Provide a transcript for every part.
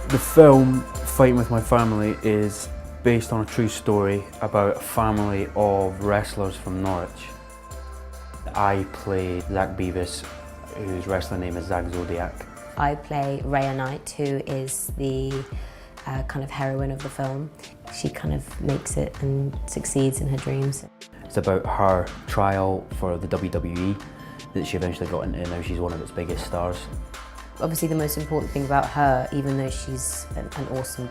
The film Fighting With My Family is based on a true story about a family of wrestlers from Norwich. I play Zach Beavis, whose wrestling name is Zach Zodiac. I play Rhea Knight, who is the kind of heroine of the film. She kind of makes it and succeeds in her dreams. It's about her trial for the WWE that she eventually got into, and now she's one of its biggest stars. Obviously the most important thing about her, even though she's an awesome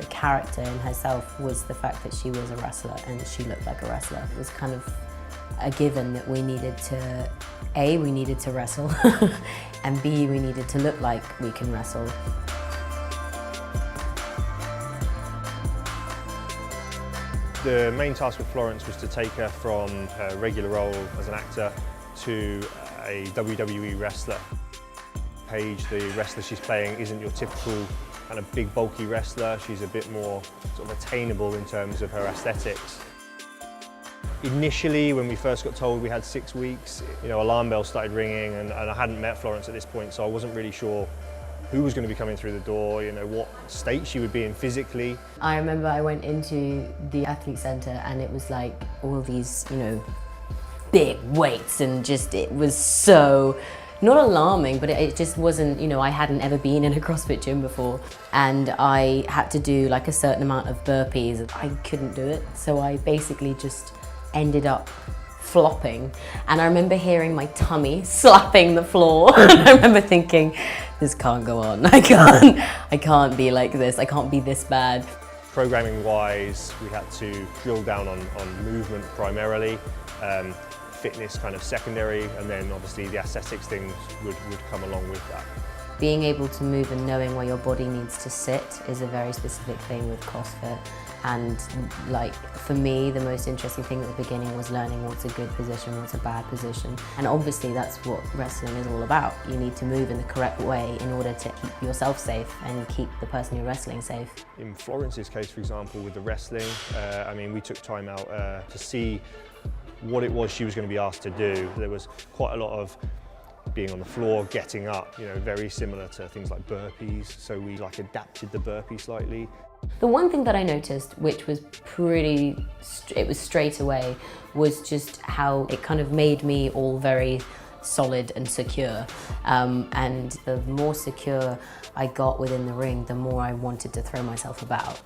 character in herself, was the fact that she was a wrestler and she looked like a wrestler. It was kind of a given that we needed to, A, we needed to wrestle, and B, we needed to look like we can wrestle. The main task with Florence was to take her from her regular role as an actor to a WWE wrestler. Paige, the wrestler she's playing, isn't your typical kind of big bulky wrestler. She's a bit more sort of attainable in terms of her aesthetics. Initially, when we first got told we had 6 weeks, alarm bells started ringing, and I hadn't met Florence at this point, so I wasn't really sure who was going to be coming through the door, what state she would be in physically. I remember I went into the athlete centre and it was like all these, big weights, and just, it was so, not alarming, but it just wasn't, I hadn't ever been in a CrossFit gym before, and I had to do like a certain amount of burpees. I couldn't do it, so I basically just ended up flopping, and I remember hearing my tummy slapping the floor and I remember thinking, this can't go on. I can't be like this, I can't be this bad. Programming wise, we had to drill down on movement primarily, fitness kind of secondary, and then obviously the aesthetics things would come along with that. Being able to move and knowing where your body needs to sit is a very specific thing with CrossFit. And like, for me, the most interesting thing at the beginning was learning what's a good position, what's a bad position. And obviously that's what wrestling is all about. You need to move in the correct way in order to keep yourself safe and keep the person you're wrestling safe. In Florence's case, for example, with the wrestling, we took time out to see what it was she was going to be asked to do. There was quite a lot of being on the floor, getting up, very similar to things like burpees, so we adapted the burpee slightly. The one thing that I noticed, which was it was straight away, was just how it kind of made me all very solid and secure. And the more secure I got within the ring, the more I wanted to throw myself about.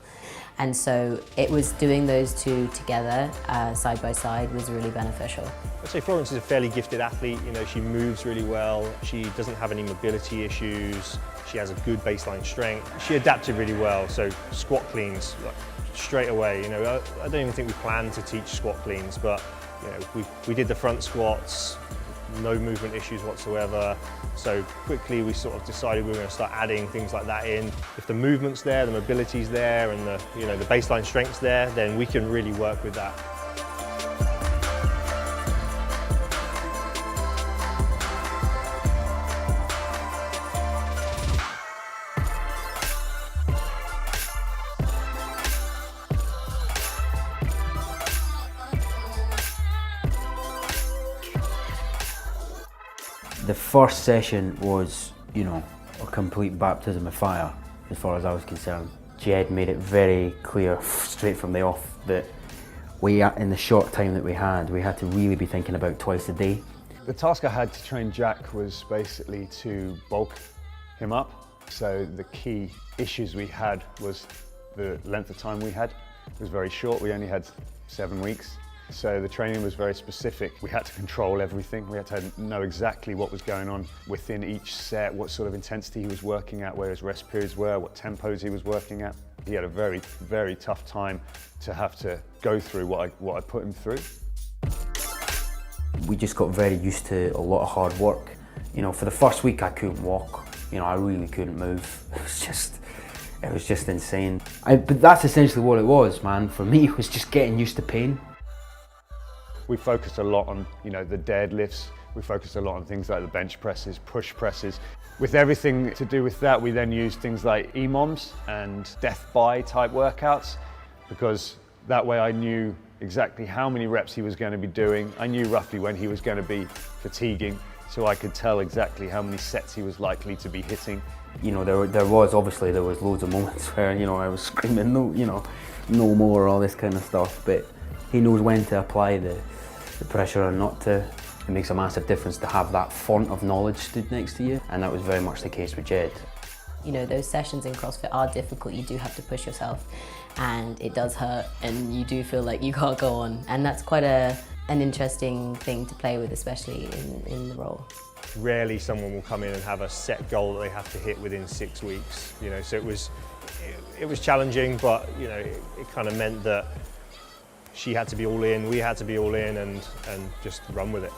And so it was doing those two together, side by side, was really beneficial. I'd say Florence is a fairly gifted athlete. She moves really well. She doesn't have any mobility issues. She has a good baseline strength. She adapted really well. So squat cleans, straight away. I don't even think we planned to teach squat cleans, but we did the front squats. No movement issues whatsoever. So quickly we sort of decided we were going to start adding things like that in. If the movement's there, the mobility's there, and the baseline strength's there, then we can really work with that. The first session was, a complete baptism of fire, as far as I was concerned. Jed made it very clear, straight from the off, that in the short time that we had to really be thinking about twice a day. The task I had to train Jack was basically to bulk him up. So the key issues we had was the length of time we had. It was very short, we only had 7 weeks. So the training was very specific. We had to control everything. We had to know exactly what was going on within each set, what sort of intensity he was working at, where his rest periods were, what tempos he was working at. He had a very, very tough time to have to go through what I put him through. We just got very used to a lot of hard work. For the first week I couldn't walk. I really couldn't move. It was just insane. But that's essentially what it was, man. For me, it was just getting used to pain. We focused a lot on, the deadlifts. We focused a lot on things like the bench presses, push presses. With everything to do with that, we then used things like EMOMs and death by type workouts, because that way I knew exactly how many reps he was going to be doing. I knew roughly when he was going to be fatiguing, so I could tell exactly how many sets he was likely to be hitting You know, there was loads of moments where, you know, I was screaming, no, you know, no more, all this kind of stuff, but he knows when to apply the pressure and not to. It makes a massive difference to have that font of knowledge stood next to you, and that was very much the case with Jed. You know, those sessions in CrossFit are difficult. You do have to push yourself, and it does hurt, and you do feel like you can't go on. And that's quite an interesting thing to play with, especially in the role. Rarely someone will come in and have a set goal that they have to hit within 6 weeks. You know, so it was challenging, but you know, it kind of meant that she had to be all in, we had to be all in, and just run with it.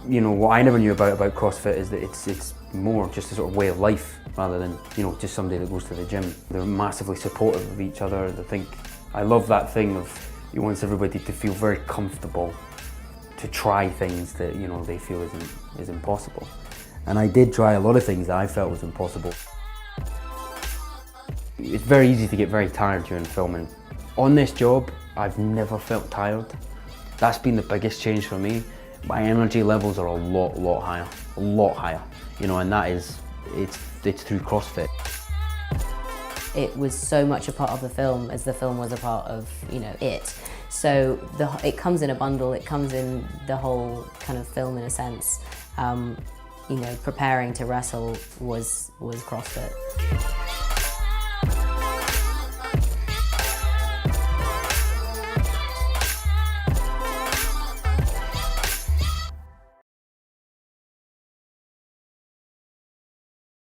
You know, what I never knew about CrossFit is that it's more just a sort of way of life rather than, you know, just somebody that goes to the gym. They're massively supportive of each other. I love that thing of he wants everybody to feel very comfortable to try things that, you know, they feel is impossible. And I did try a lot of things that I felt was impossible. It's very easy to get very tired during filming. On this job, I've never felt tired. That's been the biggest change for me. My energy levels are a lot higher, you know, and that is, it's through CrossFit. It was so much a part of the film as the film was a part of, you know, it. So it comes in a bundle, it comes in the whole kind of film in a sense. You know, preparing to wrestle was CrossFit.